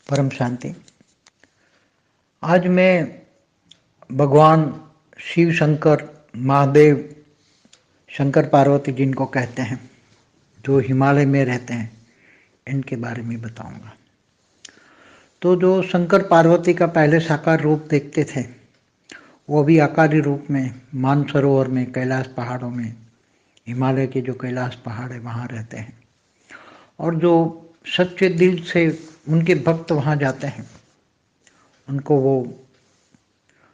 परम शांति। आज मैं भगवान शिव शंकर महादेव शंकर पार्वती जिनको कहते हैं, जो हिमालय में रहते हैं, इनके बारे में बताऊंगा। तो जो शंकर पार्वती का पहले साकार रूप देखते थे, वो भी आकारी रूप में मानसरोवर में, कैलाश पहाड़ों में, हिमालय के जो कैलाश पहाड़ है वहाँ रहते हैं। और जो सच्चे दिल से उनके भक्त वहाँ जाते हैं, उनको वो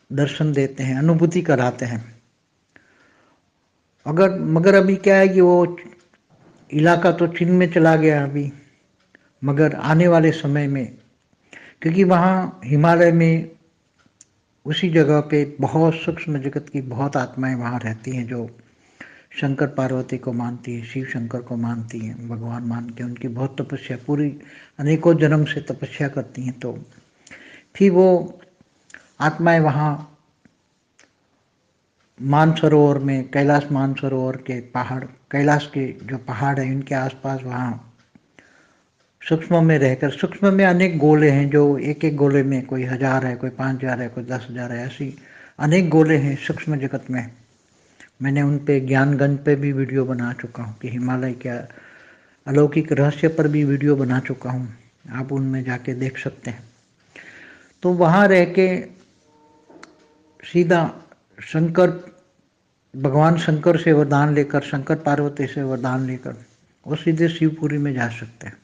दर्शन देते हैं, अनुभूति कराते हैं। मगर अभी क्या है कि वो इलाका तो चीन में चला गया अभी, मगर आने वाले समय में, क्योंकि वहाँ हिमालय में उसी जगह पे बहुत सूक्ष्म जगत की बहुत आत्माएं वहाँ रहती हैं, जो शंकर पार्वती को मानती है, शिव शंकर को मानती हैं, भगवान मान के उनकी बहुत तपस्या, पूरी अनेकों जन्म से तपस्या करती हैं। तो फिर वो आत्माएं वहाँ मानसरोवर में, कैलाश मानसरोवर के पहाड़, कैलाश के जो पहाड़ है इनके आसपास वहाँ सूक्ष्म में रहकर, सूक्ष्म में अनेक गोले हैं, जो एक एक गोले में कोई 1000 है, कोई 5000 है, कोई 10,000 है, ऐसी अनेक गोले हैं सूक्ष्म जगत में। मैंने उन पे ज्ञानगंज पे भी वीडियो बना चुका हूँ कि हिमालय के अलौकिक रहस्य पर भी वीडियो बना चुका हूँ, आप उनमें जाके देख सकते हैं। तो वहाँ रह के सीधा शंकर, भगवान शंकर से वरदान लेकर, शंकर पार्वती से वरदान लेकर वो सीधे शिवपुरी में जा सकते हैं।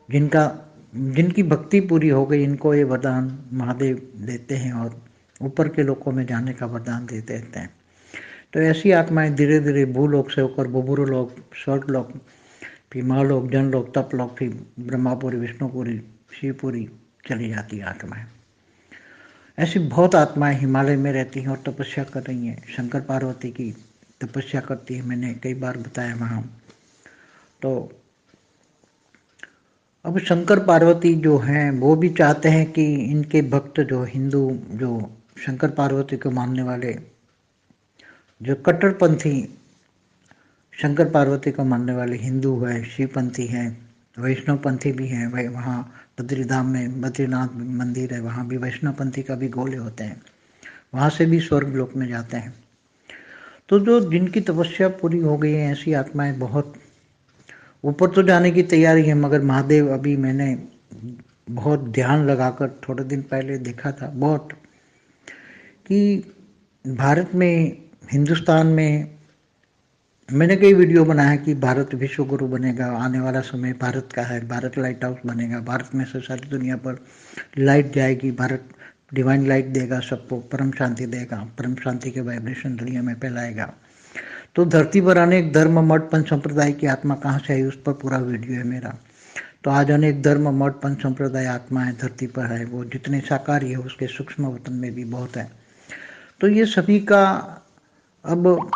जिनकी भक्ति पूरी हो गई, इनको ये वरदान महादेव देते हैं और ऊपर के लोकों में जाने का वरदान देते रहते हैं। तो ऐसी आत्माएं धीरे धीरे भूलोक से होकर बुबुरु लोक, स्वर्ग लोक, फिर महालोक, जनलोक, तपलोक, फिर ब्रह्मापुरी, विष्णुपुरी, शिवपुरी चली जाती है आत्माएं। ऐसी बहुत आत्माएं हिमालय में रहती हैं और तपस्या कर रही हैं, शंकर पार्वती की तपस्या करती है। मैंने कई बार बताया वहाँ। तो अब शंकर पार्वती जो हैं वो भी चाहते हैं कि इनके भक्त, जो हिंदू, जो शंकर पार्वती को मानने वाले, जो कट्टरपंथी शंकर पार्वती को मानने वाले हिंदू है, शिवपंथी हैं, वैष्णवपंथी भी हैं। वह वहाँ बद्रीधाम में बद्रीनाथ मंदिर है, वहाँ भी वैष्णवपंथी का भी गोले होते हैं, वहाँ से भी स्वर्ग लोक में जाते हैं। तो जो जिनकी तपस्या पूरी हो गई है, ऐसी आत्माएं बहुत ऊपर तो जाने की तैयारी है। मगर महादेव, अभी मैंने बहुत ध्यान लगाकर थोड़े दिन पहले देखा था बहुत, कि भारत में, हिंदुस्तान में, मैंने कई वीडियो बनाया कि भारत विश्व गुरु बनेगा, आने वाला समय भारत का है, भारत लाइट हाउस बनेगा, भारत में से सारी दुनिया पर लाइट जाएगी, भारत डिवाइन लाइट देगा, सबको परम शांति देगा, परम शांति के वाइब्रेशन दुनिया में फैलाएगा। तो धरती पर अनेक धर्म, मठ, पंच संप्रदाय की आत्मा कहाँ से आई, उस पर पूरा वीडियो है मेरा। तो आज अनेक धर्म, मठ, पंच संप्रदाय आत्माएं धरती पर है, वो जितने साकारी है उसके सूक्ष्म वतन में भी बहुत है। तो ये सभी का, अब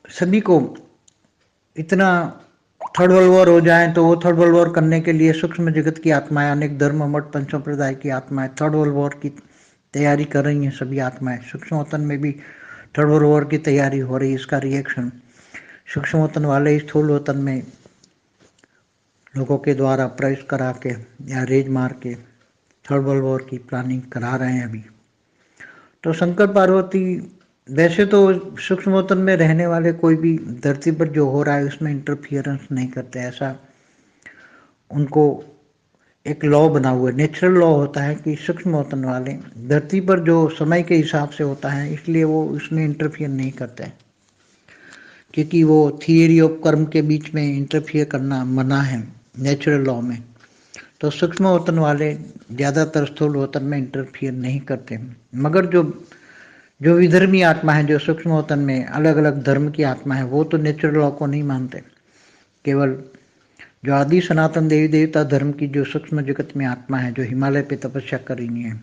सभी को इतना थर्ड वर्ल्ड वॉर हो जाए तो वो थर्ड वर्ल्ड वॉर करने के लिए सूक्ष्म जगत की आत्माएं, अनेक धर्म, मठ, पंच संप्रदाय की आत्माएं थर्ड वर्ल्ड वॉर की तैयारी कर रही हैं। सभी आत्माएं सूक्ष्म वतन में भी थर्ड वर्ल्ड वॉर की तैयारी हो रही है। इसका रिएक्शन सूक्ष्म वतन वाले स्थूल वतन में लोगों के द्वारा प्रवेश करा के या रेज मार के थर्ड वर्ल्ड वॉर की प्लानिंग करा रहे हैं अभी। तो शंकर पार्वती वैसे तो सूक्ष्म वतन में रहने वाले कोई भी धरती पर जो हो रहा है उसमें इंटरफियरेंस नहीं करते, ऐसा उनको एक लॉ बना हुआ है, नेचुरल लॉ होता है कि सूक्ष्म वतन वाले धरती पर जो समय के हिसाब से होता है, इसलिए वो उसमें इंटरफियर नहीं करते, क्योंकि वो थियरी ऑफ कर्म के बीच में इंटरफियर करना मना है नेचुरल लॉ में। तो सूक्ष्म वतन वाले ज़्यादातर स्थूल वतन में इंटरफियर नहीं करते। मगर जो विधर्मी आत्मा है, जो सूक्ष्म वतन में अलग अलग धर्म की आत्मा है, वो तो नेचुरल लॉ को नहीं मानते। केवल जो आदि सनातन देवी देवता धर्म की जो सूक्ष्म जगत में आत्मा है, जो हिमालय पे तपस्या कर रही है,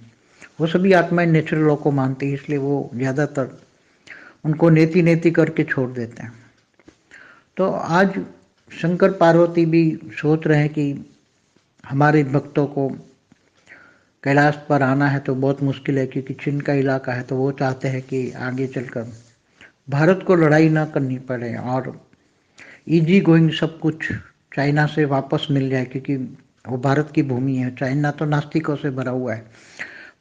वो सभी आत्माएं नेचुरल लॉ को मानती है, इसलिए वो ज़्यादातर उनको नेति नेति करके छोड़ देते हैं। तो आज शंकर पार्वती भी सोच रहे हैं कि हमारे भक्तों को कैलाश पर आना है तो बहुत मुश्किल है, क्योंकि चीन का इलाका है। तो वो चाहते हैं कि आगे चलकर भारत को लड़ाई ना करनी पड़े और इजी गोइंग सब कुछ चाइना से वापस मिल जाए, क्योंकि वो भारत की भूमि है। चाइना तो नास्तिकों से भरा हुआ है,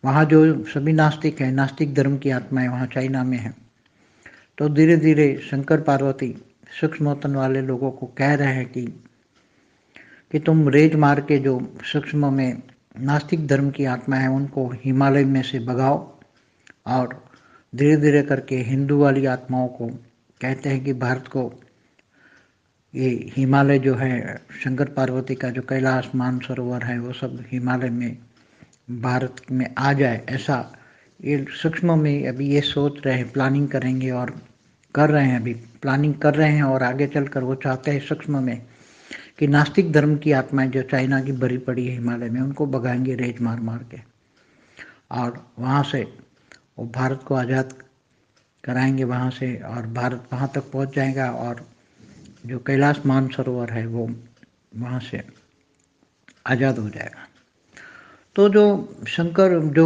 वहाँ जो सभी नास्तिक हैं, नास्तिक धर्म की आत्माएं वहाँ चाइना में हैं। तो धीरे धीरे शंकर पार्वती सूक्ष्मोतन वाले लोगों को कह रहे हैं कि तुम रेज मार के जो सूक्ष्म में नास्तिक धर्म की आत्मा है उनको हिमालय में से भगाओ, और धीरे धीरे करके हिंदू वाली आत्माओं को कहते हैं कि भारत को ये हिमालय जो है, शंकर पार्वती का जो कैलाश मानसरोवर है वो सब हिमालय में भारत में आ जाए, ऐसा ये सूक्ष्म में अभी ये सोच रहे हैं, प्लानिंग करेंगे और कर रहे हैं, अभी प्लानिंग कर रहे हैं। और आगे चलकर वो चाहते हैं सूक्ष्म में कि नास्तिक धर्म की आत्माएं जो चाइना की भरी पड़ी है हिमालय में उनको भगाएंगे रेज मार मार के, और वहाँ से वो भारत को आज़ाद कराएंगे वहाँ से, और भारत वहाँ तक पहुँच जाएगा और जो कैलाश मानसरोवर है वो वहाँ से आज़ाद हो जाएगा। तो जो शंकर जो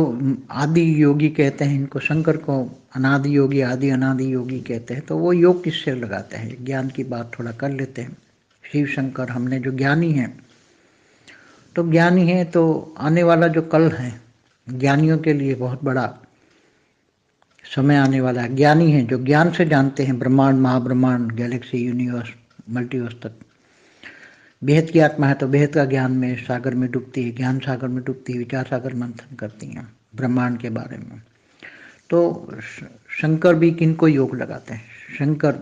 आदि योगी कहते हैं, इनको शंकर को अनादि योगी आदि अनादि योगी कहते हैं। तो वो योग किससे लगाते हैं, ज्ञान की बात थोड़ा कर लेते हैं। शिव शंकर हमने जो ज्ञानी हैं, तो ज्ञानी है तो आने वाला जो कल है ज्ञानियों के लिए बहुत बड़ा समय आने वाला है। ज्ञानी है जो ज्ञान से जानते हैं ब्रह्मांड, महाब्रह्मांड, गैलेक्सी, यूनिवर्स, मल्टीवर्स तक। बेहद की आत्मा है तो बेहद का ज्ञान में सागर में डूबती है, ज्ञान सागर में डूबती है, विचार सागर मंथन करती हैं ब्रह्मांड के बारे में। तो शंकर भी किन को योग लगाते हैं, शंकर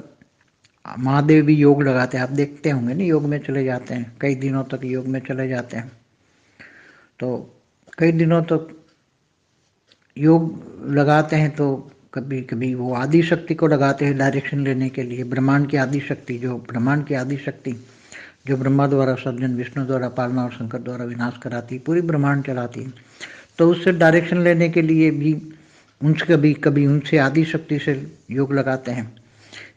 महादेव भी योग लगाते हैं। आप देखते होंगे ना, योग में चले जाते हैं, कई दिनों तक योग में चले जाते हैं। तो कई दिनों तक योग लगाते हैं, तो कभी कभी वो आदि शक्ति को लगाते हैं डायरेक्शन लेने के लिए। ब्रह्मांड की आदि शक्ति, जो ब्रह्मांड की आदि शक्ति जो ब्रह्मा द्वारा सर्जन, विष्णु द्वारा पालना और शंकर द्वारा विनाश कराती, पूरी ब्रह्मांड चलाती है। तो उससे डायरेक्शन लेने के लिए भी उनसे कभी कभी उनसे आदि शक्ति से योग लगाते हैं,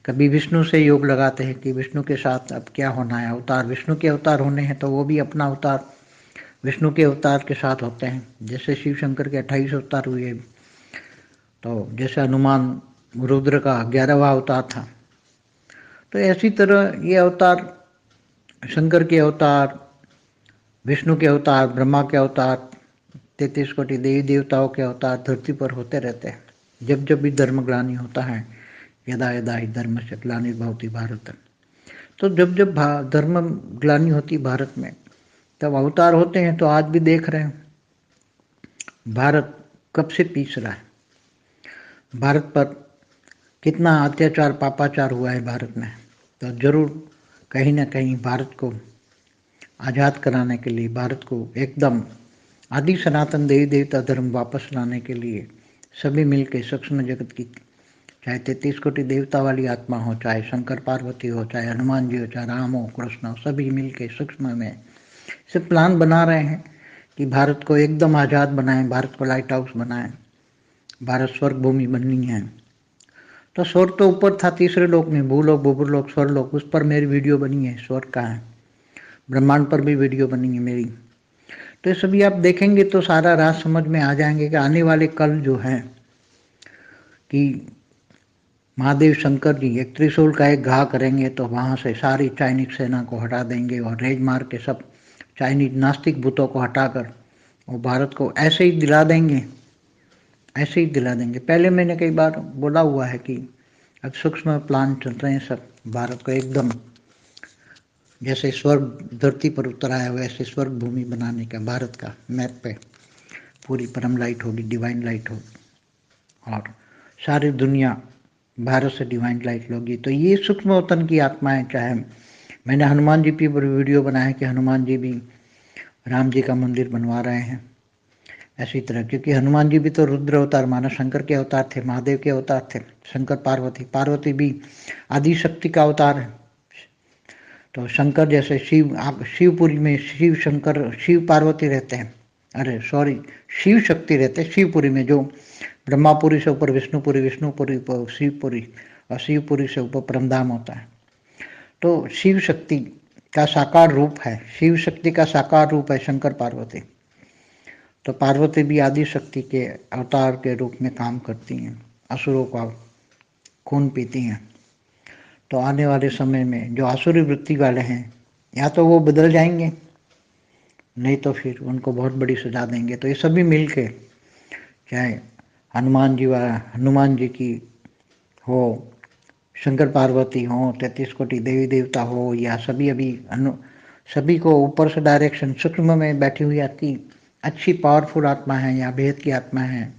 कभी विष्णु से योग लगाते हैं कि विष्णु के साथ अब क्या होना है, अवतार विष्णु के अवतार होने हैं तो वो भी अपना अवतार विष्णु के अवतार के साथ होते हैं। जैसे शिव शंकर के 28 अवतार हुए, तो जैसे हनुमान रुद्र का 11वां अवतार था, तो ऐसी तरह ये अवतार, शंकर के अवतार, विष्णु के अवतार, ब्रह्मा के अवतार, 33 कोटि देवी देवताओं के अवतार धरती पर होते रहते हैं। जब जब भी धर्म ग्लानि होता है, यदा यदा ही धर्म से ग्लानिर्भवति भारत, तो जब जब धर्म ग्लानि होती भारत में तब अवतार होते हैं। तो आज भी देख रहे हैं भारत कब से पीस रहा है, भारत पर कितना अत्याचार पापाचार हुआ है भारत में। तो जरूर कहीं ना कहीं भारत को आज़ाद कराने के लिए, भारत को एकदम आदि सनातन देवी देवता धर्म वापस लाने के लिए सभी मिलकर सूक्ष्म जगत की, चाहे 33 कोटि देवता वाली आत्मा हो, चाहे शंकर पार्वती हो, चाहे हनुमान जी हो, चाहे राम हो, कृष्ण हो, सभी मिलकर सूक्ष्म में से प्लान बना रहे हैं कि भारत को एकदम आज़ाद बनाएं, भारत को लाइट हाउस बनाएं, भारत स्वर्ग भूमि बननी है। तो स्वर्ग तो ऊपर था तीसरे लोक में, भूलोक, भूपुरलोक, स्वर्गलोक, उस पर मेरी वीडियो बनी है। स्वर्ग का है, ब्रह्मांड पर भी वीडियो बनी है मेरी। तो ये सभी आप देखेंगे तो सारा राज समझ में आ जाएंगे कि आने वाले कल जो है कि महादेव शंकर जी एक त्रिशूल का एक घा करेंगे तो वहाँ से सारी चाइनीज सेना को हटा देंगे और रेज मार के सब चाइनीज नास्तिक भूतों को हटाकर वो भारत को ऐसे ही दिला देंगे, ऐसे ही दिला देंगे। पहले मैंने कई बार बोला हुआ है कि अब सूक्ष्म प्लान चल रहे हैं सब, भारत को एकदम जैसे स्वर्ग धरती पर उतर आया वैसे स्वर्ग भूमि बनाने का, भारत का मैप पे पूरी परम लाइट होगी, डिवाइन लाइट होगी और सारी दुनिया भारत से डिवाइन लाइट लोगी। तो ये सूक्ष्मवतन की आत्माएं, चाहे मैंने हनुमान जी पर वीडियो बनाया कि हनुमान जी भी राम जी का मंदिर बनवा रहे हैं, ऐसी तरह, क्योंकि हनुमान जी भी तो रुद्र अवतार माना, शंकर के अवतार थे, महादेव के अवतार थे। शंकर पार्वती, पार्वती भी आदि शक्ति का अवतार है। तो शंकर जैसे शिव, आप शिवपुरी में शिव शंकर शिव पार्वती रहते हैं, अरे सॉरी शिव शक्ति रहते हैं शिवपुरी में, जो ब्रह्मापुरी से ऊपर विष्णुपुरी, विष्णुपुरी पर शिवपुरी और शिवपुरी से ऊपर परमधाम होता है। तो शिव शक्ति का साकार रूप है, शिव शक्ति का साकार रूप है शंकर पार्वती। तो पार्वती भी आदि शक्ति के अवतार के रूप में काम करती हैं, असुरों का खून पीती हैं। तो आने वाले समय में जो आसुरी वृत्ति वाले हैं या तो वो बदल जाएंगे, नहीं तो फिर उनको बहुत बड़ी सजा देंगे। तो ये सभी मिल के, चाहे हनुमान जी की हो, शंकर पार्वती हो, 33 कोटि देवी देवता हो, या सभी को ऊपर से डायरेक्शन, सूक्ष्म में बैठी हुई आती अच्छी पावरफुल आत्मा है या भेद की आत्मा है,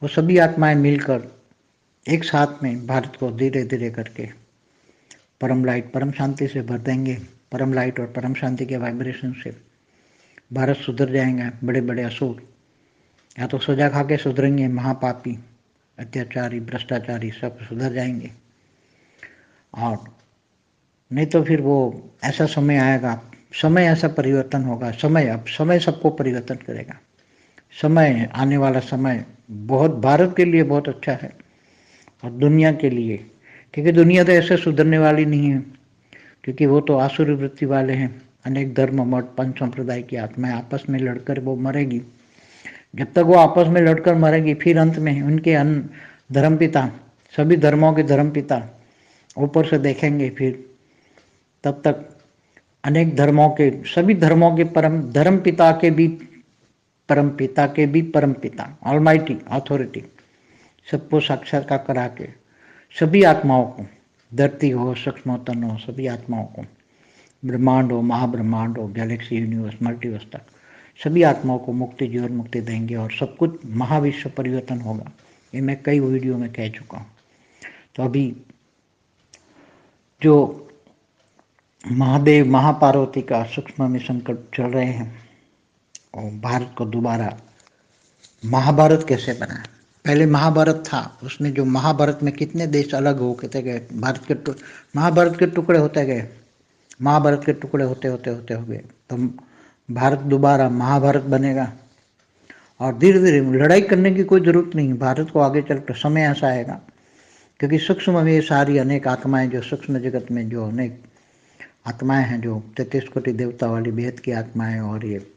वो सभी आत्माएं मिलकर एक साथ में भारत को धीरे धीरे करके परम लाइट, परम शांति से भर देंगे। परम लाइट और परम शांति के वाइब्रेशन से भारत सुधर जाएगा। बड़े बड़े असुर या तो सजा खा के सुधरेंगे, महापापी, अत्याचारी, भ्रष्टाचारी सब सुधर जाएंगे, और नहीं तो फिर वो ऐसा समय आएगा, समय ऐसा परिवर्तन होगा। अब समय सबको परिवर्तन करेगा। समय आने वाला समय बहुत भारत के लिए बहुत अच्छा है और दुनिया के लिए, क्योंकि दुनिया तो ऐसे सुधरने वाली नहीं है, क्योंकि वो तो आसुरी वृत्ति वाले हैं। अनेक धर्म मठ पंच संप्रदाय की आत्माएं आपस में लड़कर वो मरेगी। जब तक वो आपस में लड़कर मरेगी, फिर अंत में उनके धर्मपिता, सभी धर्मों के धर्मपिता ऊपर से देखेंगे। फिर तब तक अनेक धर्मों के, सभी धर्मों के परम धर्मपिता के भी परम पिता ऑलमाइटी अथॉरिटी सबको साक्षात्कार करा के सभी आत्माओं को, धरती हो, सूक्ष्मतन हो, सभी आत्माओं को, ब्रह्मांड हो, महाब्रह्मांड हो, गैलेक्सी, यूनिवर्स, मल्टीवर्स तक सभी आत्माओं को मुक्ति, जीवन मुक्ति देंगे और सब कुछ महाविश्व परिवर्तन होगा। ये मैं कई वीडियो में कह चुका हूँ। तो अभी जो महादेव महापार्वती का सूक्ष्म में संकट चल रहे हैं, और भारत को दोबारा महाभारत कैसे बना। पहले महाभारत था, उसमें जो महाभारत में कितने देश अलग होते गए, महाभारत के टुकड़े होते गए, महाभारत के टुकड़े होते होते होते हो गए। तो भारत दोबारा महाभारत बनेगा और धीरे धीरे लड़ाई करने की कोई जरूरत नहीं। भारत को आगे चल कर समय ऐसा आएगा, क्योंकि सूक्ष्म में सारी अनेक आत्माएं, जो सूक्ष्म जगत में जो अनेक आत्माएं हैं, जो 33 कोटि देवता वाली भेद की आत्माएं, और ये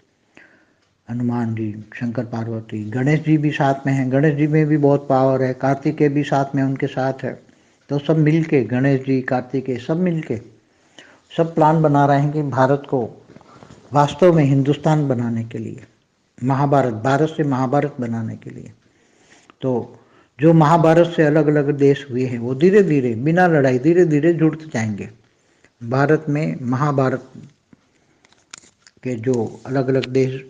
हनुमान जी, शंकर पार्वती, गणेश जी भी साथ में हैं। गणेश जी में भी बहुत पावर है, कार्तिकेय भी साथ में उनके साथ है। तो सब मिलके, गणेश जी, कार्तिकेय सब मिलके सब प्लान बना रहे हैं कि भारत को वास्तव में हिंदुस्तान बनाने के लिए, भारत से महाभारत बनाने के लिए। तो जो महाभारत से अलग अलग देश हुए हैं, वो धीरे धीरे बिना लड़ाई धीरे धीरे जुड़ते जाएंगे। भारत में महाभारत के जो अलग अलग देश,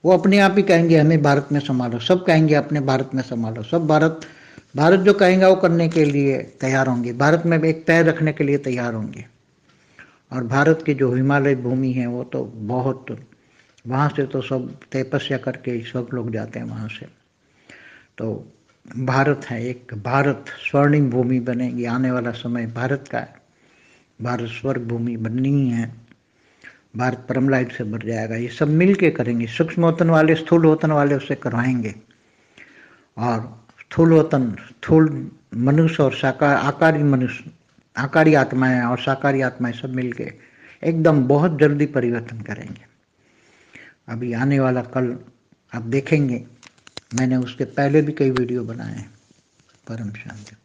वो अपने आप ही कहेंगे हमें भारत में संभालो। सब कहेंगे अपने भारत में संभालो। सब भारत जो कहेंगे वो करने के लिए तैयार होंगे। भारत में एक पैर रखने के लिए तैयार होंगे। और भारत की जो हिमालय भूमि है, वो तो बहुत, वहाँ से तो सब तपस्या करके सब लोग जाते हैं वहाँ से। तो भारत है, एक भारत स्वर्णिम भूमि बनेगी। आने वाला समय भारत का है। भारत स्वर्ग भूमि बननी है। भारत परम लाइट से भर जाएगा। ये सब मिल के करेंगे। सूक्ष्म वतन वाले, स्थूल वतन वाले उससे करवाएंगे, और स्थूल मनुष्य और आकारी मनुष्य, आकारी आत्माएं और साकारी आत्माएं सब मिलके एकदम बहुत जल्दी परिवर्तन करेंगे। अभी आने वाला कल आप देखेंगे, मैंने उसके पहले भी कई वीडियो बनाए हैं। परम शांति।